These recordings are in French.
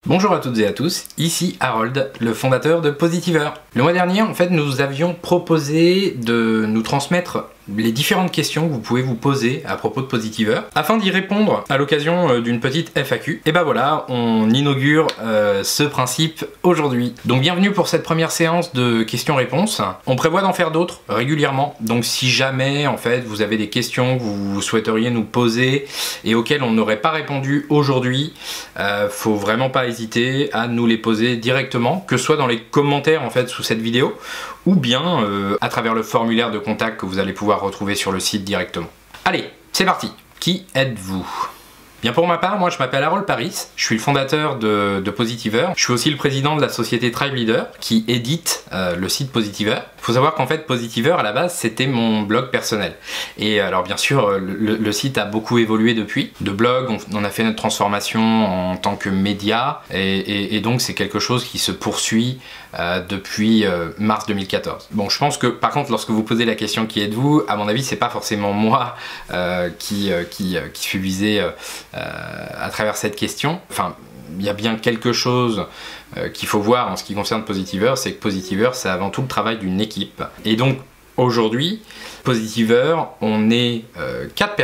Bonjour à toutes et à tous, ici Harold, le fondateur de Positiver. Le mois dernier, en fait, nous avions proposé de nous transmettre les différentes questions que vous pouvez vous poser à propos de Positiver afin d'y répondre à l'occasion d'une petite FAQ. Et bah voilà, on inaugure ce principe aujourd'hui. Donc bienvenue pour cette première séance de questions-réponses. On prévoit d'en faire d'autres régulièrement. Donc si jamais en fait vous avez des questions que vous souhaiteriez nous poser et auxquelles on n'aurait pas répondu aujourd'hui, faut vraiment pas hésiter à nous les poser directement, que ce soit dans les commentaires en fait sous cette vidéo ou bien à travers le formulaire de contact que vous allez pouvoir retrouver sur le site directement. Allez, c'est parti. Qui êtes-vous ? Bien pour ma part, moi je m'appelle Harold Paris, je suis le fondateur de Positiver. Je suis aussi le président de la société Tribe Leader qui édite le site Positiver. Il faut savoir qu'en fait Positiver à la base c'était mon blog personnel. Et alors bien sûr le site a beaucoup évolué depuis. De blog, on a fait notre transformation en tant que média et donc c'est quelque chose qui se poursuit depuis mars 2014. Bon, je pense que par contre lorsque vous posez la question qui êtes-vous, à mon avis c'est pas forcément moi qui suis visé à travers cette question. Enfin, il y a bien quelque chose qu'il faut voir en ce qui concerne Positiver, c'est que Positiver c'est avant tout le travail d'une équipe. Et donc aujourd'hui, Positiver, on est 4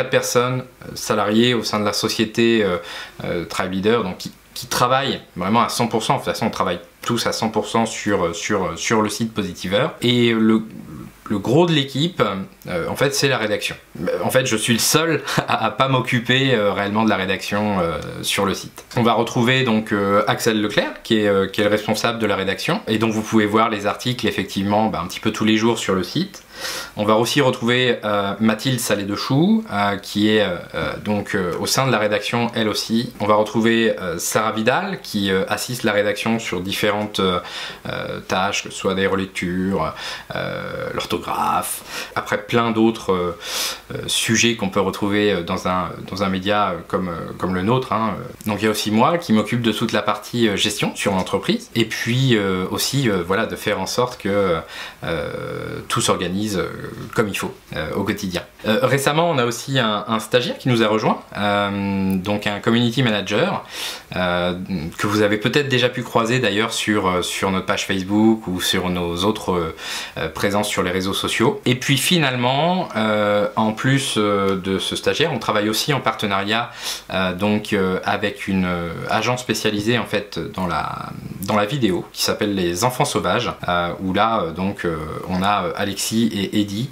personnes salariées au sein de la société Tribe Leader, donc qui travaillent vraiment à 100%, de toute façon on travaille tous à 100% sur le site Positiver. Et le gros de l'équipe, en fait, c'est la rédaction. En fait, je suis le seul à pas m'occuper réellement de la rédaction sur le site. On va retrouver donc Axel Leclerc, qui est le responsable de la rédaction, et donc vous pouvez voir les articles effectivement un petit peu tous les jours sur le site. On va aussi retrouver Mathilde Salé-de-Chou, qui est donc au sein de la rédaction elle aussi. On va retrouver Sarah Vidal, qui assiste la rédaction sur différentes tâches, que ce soit des relectures, l'orthographe, après plein d'autres sujets qu'on peut retrouver dans un média comme le nôtre. Donc il y a aussi moi qui m'occupe de toute la partie gestion sur l'entreprise, et puis aussi voilà, de faire en sorte que tout s'organise comme il faut au quotidien. Récemment, on a aussi un stagiaire qui nous a rejoint, donc un community manager que vous avez peut-être déjà pu croiser d'ailleurs sur notre page Facebook ou sur nos autres présences sur les réseaux sociaux. Et puis finalement, en plus de ce stagiaire, on travaille aussi en partenariat donc avec une agence spécialisée en fait dans la vidéo qui s'appelle Les Enfants Sauvages, où là donc on a Alexis et Eddy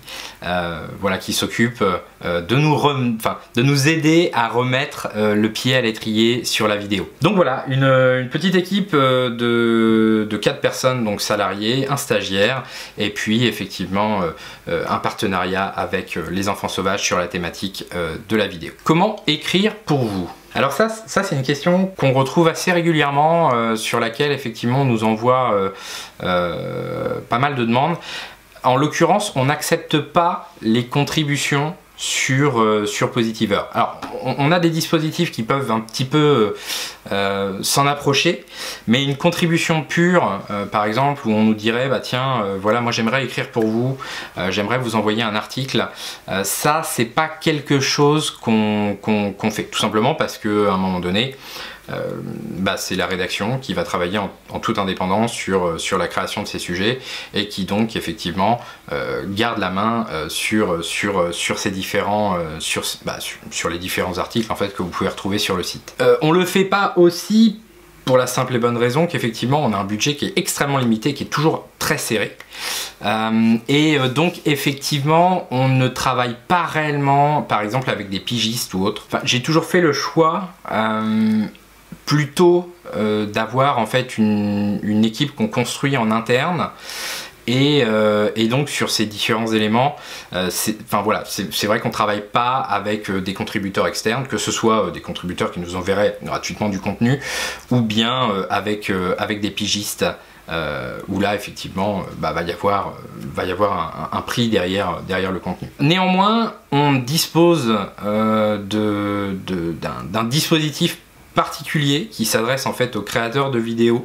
voilà, qui s'occupent de nous aider à remettre le pied à l'étrier sur la vidéo. Donc voilà, une petite équipe de 4 personnes donc salariées, un stagiaire et puis effectivement un partenariat avec Les Enfants Sauvages sur la thématique de la vidéo. Comment écrire pour vous ? Alors ça c'est une question qu'on retrouve assez régulièrement, sur laquelle effectivement on nous envoie pas mal de demandes. En l'occurrence, on n'accepte pas les contributions sur Positiver. Alors, on a des dispositifs qui peuvent un petit peu s'en approcher, mais une contribution pure, par exemple, où on nous dirait, bah tiens, voilà, moi j'aimerais écrire pour vous, j'aimerais vous envoyer un article, ça, c'est pas quelque chose qu'on fait, tout simplement parce qu'à un moment donné, c'est la rédaction qui va travailler en toute indépendance sur la création de ces sujets et qui donc effectivement garde la main sur ces différents sur les différents articles en fait que vous pouvez retrouver sur le site. On le fait pas aussi pour la simple et bonne raison qu'effectivement on a un budget qui est extrêmement limité, qui est toujours très serré, donc effectivement on ne travaille pas réellement par exemple avec des pigistes ou autres. Enfin, j'ai toujours fait le choix plutôt d'avoir en fait une équipe qu'on construit en interne et donc sur ces différents éléments, c'est vrai qu'on travaille pas avec des contributeurs externes, que ce soit des contributeurs qui nous enverraient gratuitement du contenu ou bien avec des pigistes où là effectivement va y avoir un prix derrière le contenu. Néanmoins, on dispose d'un dispositif particulier qui s'adresse en fait aux créateurs de vidéos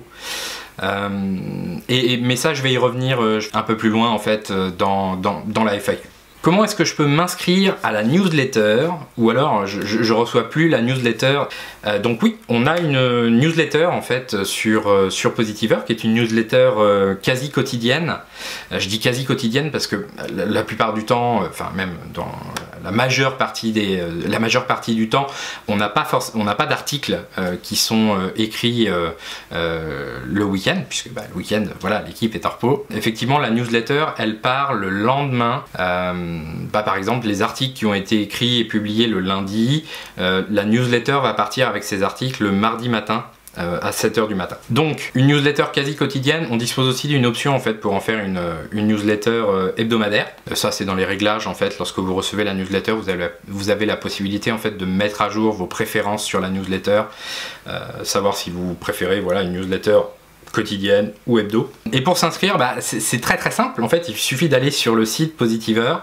mais ça je vais y revenir un peu plus loin en fait dans la FAQ. Comment est-ce que je peux m'inscrire à la newsletter, ou alors je reçois plus la newsletter? Donc oui, on a une newsletter en fait sur Positiver, qui est une newsletter quasi quotidienne. Je dis quasi quotidienne parce que la plupart du temps, enfin même dans la majeure partie du temps, on n'a pas d'articles qui sont écrits le week-end, puisque le week-end, voilà, l'équipe est en repos. Effectivement, la newsletter, elle part le lendemain. Par exemple, les articles qui ont été écrits et publiés le lundi, la newsletter va partir avec ces articles le mardi matin à 7 h du matin. Donc une newsletter quasi quotidienne. On dispose aussi d'une option en fait pour en faire une newsletter hebdomadaire. Ça c'est dans les réglages en fait. Lorsque vous recevez la newsletter, vous avez la possibilité en fait de mettre à jour vos préférences sur la newsletter, savoir si vous préférez voilà une newsletter quotidienne ou hebdo. Et pour s'inscrire, c'est très simple. En fait, il suffit d'aller sur le site Positiver.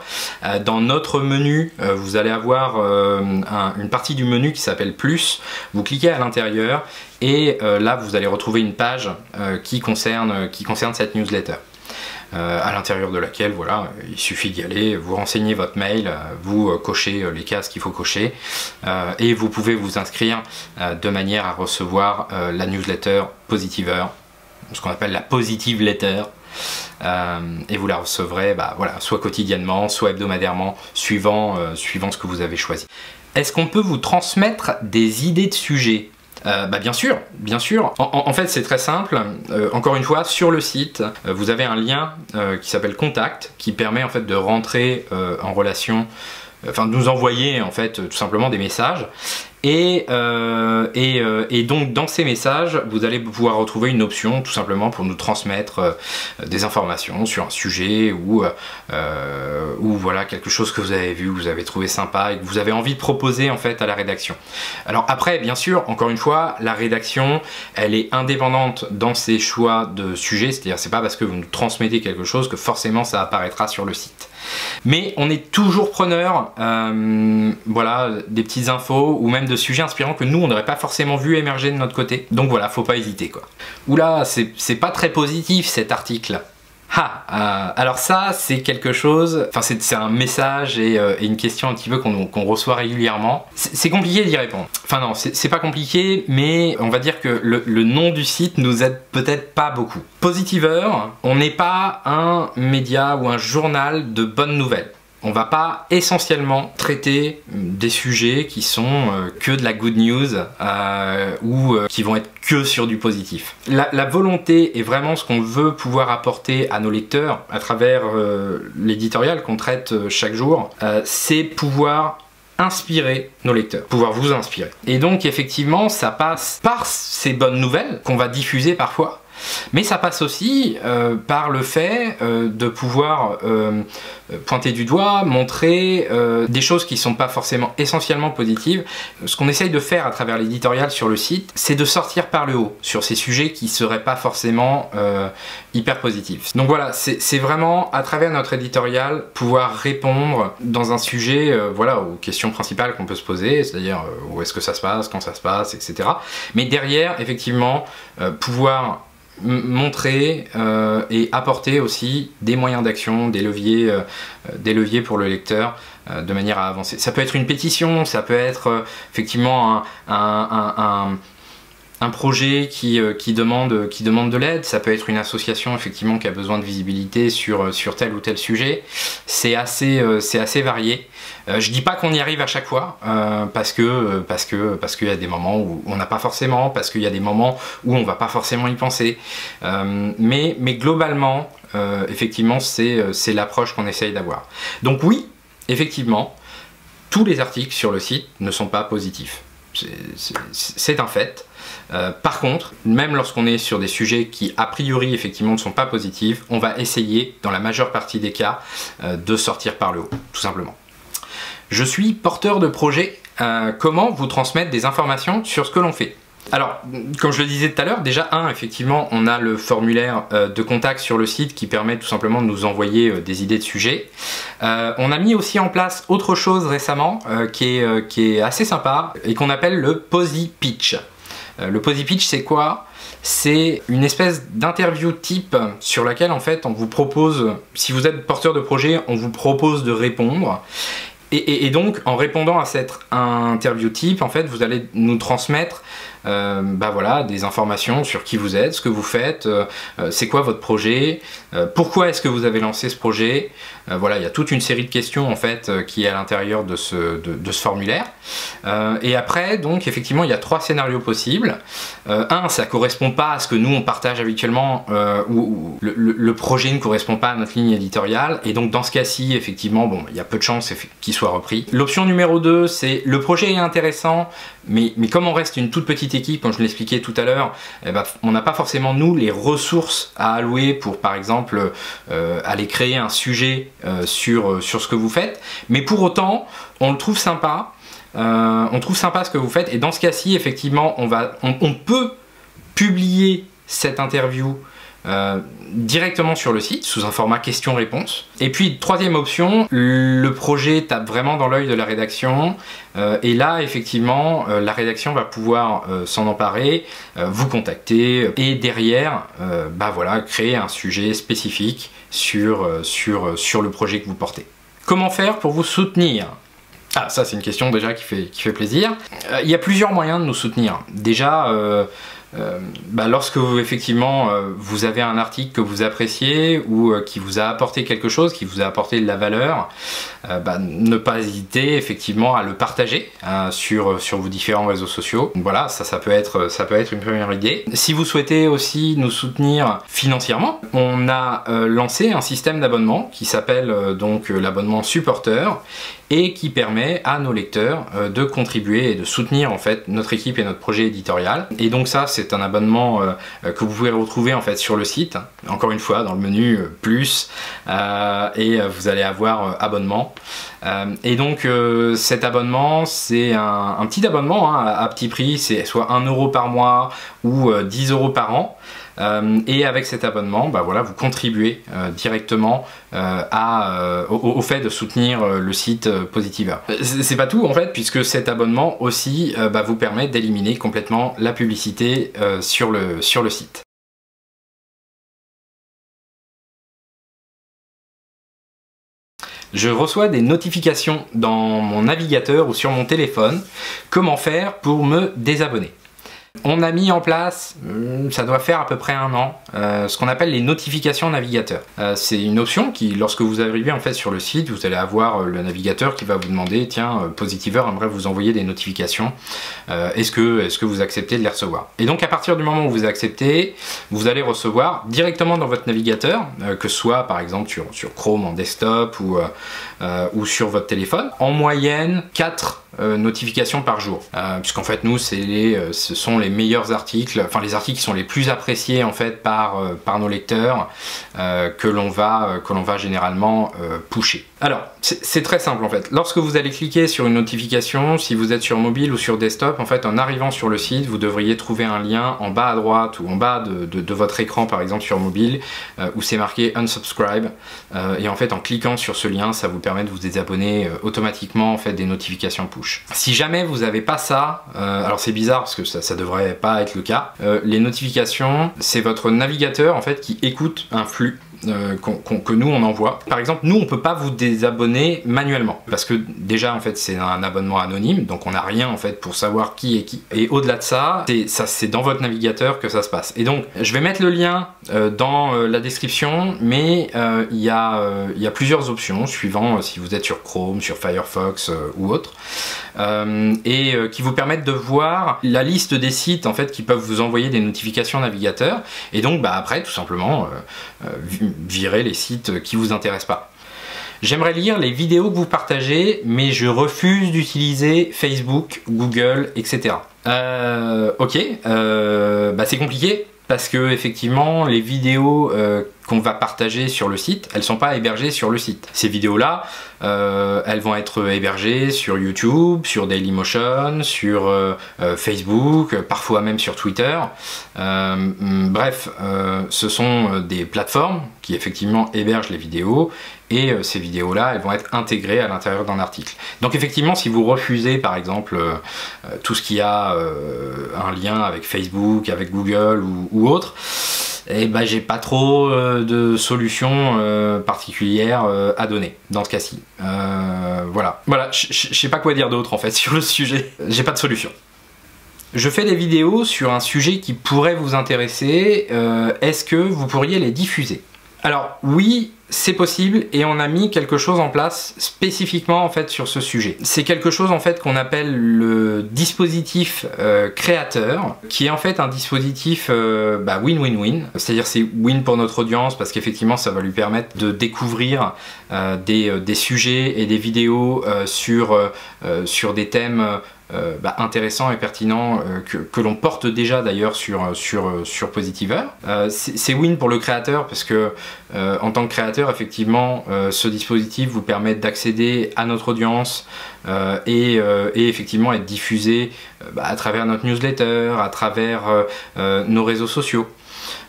Dans notre menu, vous allez avoir une partie du menu qui s'appelle Plus. Vous cliquez à l'intérieur et là, vous allez retrouver une page qui concerne cette newsletter. À l'intérieur de laquelle, voilà, il suffit d'y aller, vous renseignez votre mail, vous cochez les cases qu'il faut cocher et vous pouvez vous inscrire de manière à recevoir la newsletter Positiver, ce qu'on appelle la Positive Letter, et vous la recevrez voilà, soit quotidiennement, soit hebdomadairement, suivant ce que vous avez choisi. Est-ce qu'on peut vous transmettre des idées de sujets? Bien sûr, bien sûr. En fait, c'est très simple. Encore une fois, sur le site, vous avez un lien qui s'appelle Contact, qui permet en fait de rentrer en relation, enfin de nous envoyer en fait tout simplement des messages. Et donc dans ces messages, vous allez pouvoir retrouver une option tout simplement pour nous transmettre des informations sur un sujet ou voilà quelque chose que vous avez vu, que vous avez trouvé sympa et que vous avez envie de proposer en fait à la rédaction. Alors après, bien sûr, encore une fois, la rédaction, elle est indépendante dans ses choix de sujets, c'est-à-dire c'est pas parce que vous nous transmettez quelque chose que forcément ça apparaîtra sur le site. Mais on est toujours preneur voilà, des petites infos ou même de sujets inspirants que nous on n'aurait pas forcément vu émerger de notre côté. Donc voilà, faut pas hésiter quoi. Oula, c'est pas très positif cet article. Alors ça c'est quelque chose, enfin c'est un message et une question un petit peu qu'on reçoit régulièrement. C'est compliqué d'y répondre. Enfin non, c'est pas compliqué, mais on va dire que le nom du site nous aide peut-être pas beaucoup. Positiver, on n'est pas un média ou un journal de bonnes nouvelles. On va pas essentiellement traiter des sujets qui sont que de la good news ou qui vont être que sur du positif. La volonté est vraiment ce qu'on veut pouvoir apporter à nos lecteurs à travers l'éditorial qu'on traite chaque jour, c'est pouvoir inspirer nos lecteurs, pouvoir vous inspirer. Et donc effectivement ça passe par ces bonnes nouvelles qu'on va diffuser parfois, mais ça passe aussi par le fait de pouvoir pointer du doigt, montrer des choses qui ne sont pas forcément essentiellement positives. Ce qu'on essaye de faire à travers l'éditorial sur le site, c'est de sortir par le haut sur ces sujets qui ne seraient pas forcément hyper positifs. Donc voilà, c'est vraiment à travers notre éditorial pouvoir répondre dans un sujet voilà, aux questions principales qu'on peut se poser, c'est-à-dire où est-ce que ça se passe, quand ça se passe, etc. Mais derrière, effectivement, pouvoir montrer et apporter aussi des moyens d'action, des leviers pour le lecteur de manière à avancer. Ça peut être une pétition, ça peut être effectivement un projet qui demande de l'aide, ça peut être une association effectivement qui a besoin de visibilité sur tel ou tel sujet. C'est assez varié. Je dis pas qu'on y arrive à chaque fois parce qu'il y a des moments où on n'a pas forcément, parce qu'il y a des moments où on va pas forcément y penser. Mais globalement, effectivement, c'est l'approche qu'on essaye d'avoir. Donc oui, effectivement, tous les articles sur le site ne sont pas positifs. C'est un fait. Par contre, même lorsqu'on est sur des sujets qui a priori effectivement ne sont pas positifs, on va essayer dans la majeure partie des cas de sortir par le haut, tout simplement. Je suis porteur de projet, comment vous transmettre des informations sur ce que l'on fait? Alors, comme je le disais tout à l'heure, déjà effectivement, on a le formulaire de contact sur le site qui permet tout simplement de nous envoyer des idées de sujets. On a mis aussi en place autre chose récemment qui est assez sympa et qu'on appelle le Posi Pitch. Le Posy Pitch, c'est quoi? C'est une espèce d'interview type sur laquelle en fait on vous propose, si vous êtes porteur de projet, on vous propose de répondre. Et donc en répondant à cette interview type, en fait vous allez nous transmettre voilà, des informations sur qui vous êtes, ce que vous faites, c'est quoi votre projet, pourquoi est-ce que vous avez lancé ce projet. Voilà, il y a toute une série de questions en fait qui est à l'intérieur de ce formulaire. Et après, donc effectivement, il y a 3 scénarios possibles. Un, ça correspond pas à ce que nous on partage habituellement, ou le projet ne correspond pas à notre ligne éditoriale. Et donc dans ce cas-ci, effectivement, bon, il y a peu de chances qu'il soit repris. L'option numéro 2, c'est le projet est intéressant, mais comme on reste une toute petite équipe, comme je l'expliquais tout à l'heure, on n'a pas forcément nous les ressources à allouer pour par exemple aller créer un sujet sur ce que vous faites, mais pour autant on le trouve sympa, on trouve sympa ce que vous faites, et dans ce cas-ci effectivement on peut publier cette interview directement sur le site sous un format question-réponse. Et puis 3e option, le projet tape vraiment dans l'œil de la rédaction, et là effectivement la rédaction va pouvoir s'en emparer, vous contacter, et derrière voilà, créer un sujet spécifique sur le projet que vous portez. Comment faire pour vous soutenir? Ah, ça c'est une question déjà qui fait plaisir. Il y a plusieurs moyens de nous soutenir. Déjà, lorsque vous, effectivement vous avez un article que vous appréciez ou qui vous a apporté quelque chose, qui vous a apporté de la valeur, ne pas hésiter effectivement à le partager sur vos différents réseaux sociaux. Donc voilà, ça peut être une première idée. Si vous souhaitez aussi nous soutenir financièrement, on a lancé un système d'abonnement qui s'appelle donc l'abonnement supporter, et qui permet à nos lecteurs de contribuer et de soutenir en fait notre équipe et notre projet éditorial. Et donc ça, c'est un abonnement que vous pouvez retrouver en fait sur le site, encore une fois dans le menu plus, et vous allez avoir abonnement. Et donc cet abonnement, c'est un petit abonnement à petit prix, c'est soit 1 € par mois ou 10 € par an. Et avec cet abonnement, voilà, vous contribuez directement au fait de soutenir le site Positiveur. C'est pas tout en fait, puisque cet abonnement aussi vous permet d'éliminer complètement la publicité sur le site. Je reçois des notifications dans mon navigateur ou sur mon téléphone. Comment faire pour me désabonner? On a mis en place, ça doit faire à peu près 1 an, ce qu'on appelle les notifications navigateur. C'est une option qui, lorsque vous arrivez en fait sur le site, vous allez avoir le navigateur qui va vous demander, tiens, Positiveur aimerait vous envoyer des notifications, est-ce que vous acceptez de les recevoir? Et donc à partir du moment où vous acceptez, vous allez recevoir directement dans votre navigateur, que ce soit par exemple sur Chrome en desktop ou sur votre téléphone, en moyenne 4 notifications par jour, puisqu'en fait nous ce sont les meilleurs articles, enfin les articles qui sont les plus appréciés en fait par nos lecteurs, que l'on va généralement pusher. Alors c'est très simple en fait, lorsque vous allez cliquer sur une notification, si vous êtes sur mobile ou sur desktop, en fait en arrivant sur le site, vous devriez trouver un lien en bas à droite ou en bas de votre écran par exemple sur mobile, où c'est marqué unsubscribe, et en fait en cliquant sur ce lien, ça vous permet de vous désabonner automatiquement en fait des notifications push. Si jamais vous n'avez pas ça, alors c'est bizarre parce que ça devrait pas être le cas, les notifications, c'est votre navigateur en fait qui écoute un flux que nous on envoie. Par exemple, nous on peut pas vous désabonner manuellement parce que déjà en fait c'est un abonnement anonyme, donc on n'a rien en fait pour savoir qui est qui. Et au-delà de ça, c'est dans votre navigateur que ça se passe. Et donc je vais mettre le lien dans la description, mais il y a plusieurs options suivant si vous êtes sur Chrome, sur Firefox ou autre, qui vous permettent de voir la liste des sites en fait qui peuvent vous envoyer des notifications navigateur, et donc après tout simplement virer les sites qui vous intéressent pas. J'aimerais lire les vidéos que vous partagez, mais je refuse d'utiliser Facebook, Google, etc. Ok, c'est compliqué parce que effectivement les vidéos qu'on va partager sur le site, elles sont pas hébergées sur le site. Ces vidéos-là, elles vont être hébergées sur YouTube, sur Dailymotion, sur Facebook, parfois même sur Twitter. Bref, ce sont des plateformes qui effectivement hébergent les vidéos, et ces vidéos-là, elles vont être intégrées à l'intérieur d'un article. Donc effectivement, si vous refusez par exemple tout ce qui a un lien avec Facebook, avec Google ou autre, et ben j'ai pas trop de solutions particulières à donner dans ce cas-ci. Voilà, je sais pas quoi dire d'autre en fait sur le sujet. J'ai pas de solution. Je fais des vidéos sur un sujet qui pourrait vous intéresser. Est-ce que vous pourriez les diffuser? Alors oui, c'est possible, et on a mis quelque chose en place spécifiquement en fait sur ce sujet. C'est quelque chose en fait qu'on appelle le dispositif créateur, qui est en fait un dispositif win-win-win. C'est-à-dire c'est win pour notre audience parce qu'effectivement ça va lui permettre de découvrir des sujets et des vidéos sur des thèmes intéressant et pertinent que l'on porte déjà d'ailleurs sur Positiver. C'est win pour le créateur parce que en tant que créateur, effectivement, ce dispositif vous permet d'accéder à notre audience et effectivement être diffusé à travers notre newsletter, à travers nos réseaux sociaux.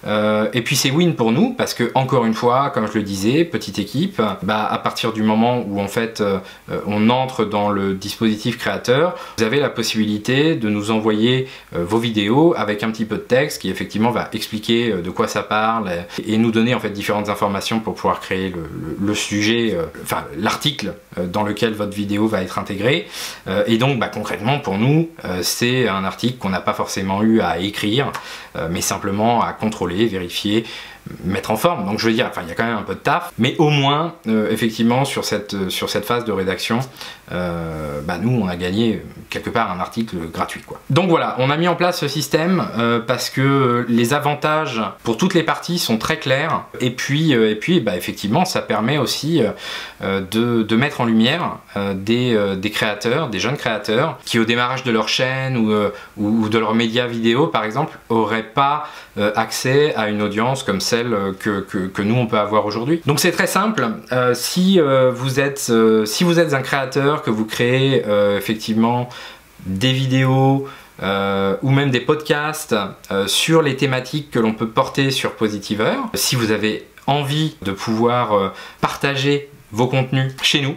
Et puis c'est win pour nous parce que, encore une fois, comme je le disais, petite équipe, à partir du moment où en fait on entre dans le dispositif créateur, vous avez la possibilité de nous envoyer vos vidéos avec un petit peu de texte qui effectivement va expliquer de quoi ça parle et nous donner en fait différentes informations pour pouvoir créer le sujet, enfin l'article dans lequel votre vidéo va être intégrée. Et donc concrètement pour nous, c'est un article qu'on n'a pas forcément eu à écrire, mais simplement à contrôler, vérifier, mettre en forme. Donc je veux dire, enfin il y a quand même un peu de taf, mais au moins effectivement sur cette phase de rédaction, nous on a gagné quelque part un article gratuit quoi. Donc voilà, on a mis en place ce système parce que les avantages pour toutes les parties sont très clairs, et puis effectivement ça permet aussi de mettre en lumière des créateurs, des jeunes créateurs qui au démarrage de leur chaîne ou de leur média vidéo par exemple auraient pas accès à une audience comme celle que nous on peut avoir aujourd'hui. Donc c'est très simple, si vous êtes un créateur, que vous créez effectivement des vidéos ou même des podcasts sur les thématiques que l'on peut porter sur Positiver, si vous avez envie de pouvoir partager vos contenus chez nous,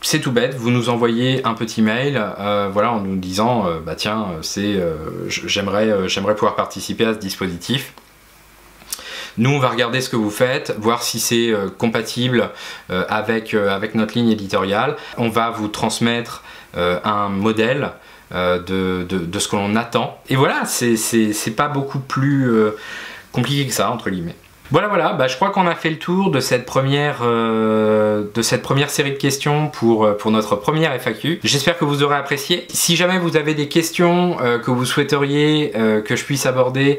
c'est tout bête, vous nous envoyez un petit mail en nous disant tiens, j'aimerais pouvoir participer à ce dispositif. Nous on va regarder ce que vous faites, voir si c'est compatible avec notre ligne éditoriale. On va vous transmettre un modèle de ce que l'on attend. Et voilà, c'est pas beaucoup plus compliqué que ça, entre guillemets. Voilà, je crois qu'on a fait le tour de cette première série de questions pour notre première FAQ. J'espère que vous aurez apprécié. Si jamais vous avez des questions que vous souhaiteriez que je puisse aborder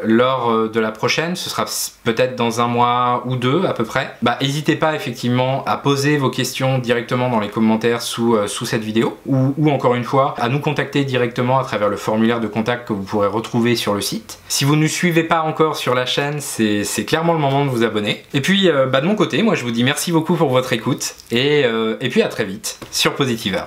lors de la prochaine, ce sera peut-être dans un mois ou deux à peu près, n'hésitez pas effectivement à poser vos questions directement dans les commentaires sous cette vidéo, ou encore une fois à nous contacter directement à travers le formulaire de contact que vous pourrez retrouver sur le site. Si vous ne nous suivez pas encore sur la chaîne, c'est clairement le moment de vous abonner. Et puis de mon côté, moi je vous dis merci beaucoup pour votre écoute et puis à très vite sur Positiver.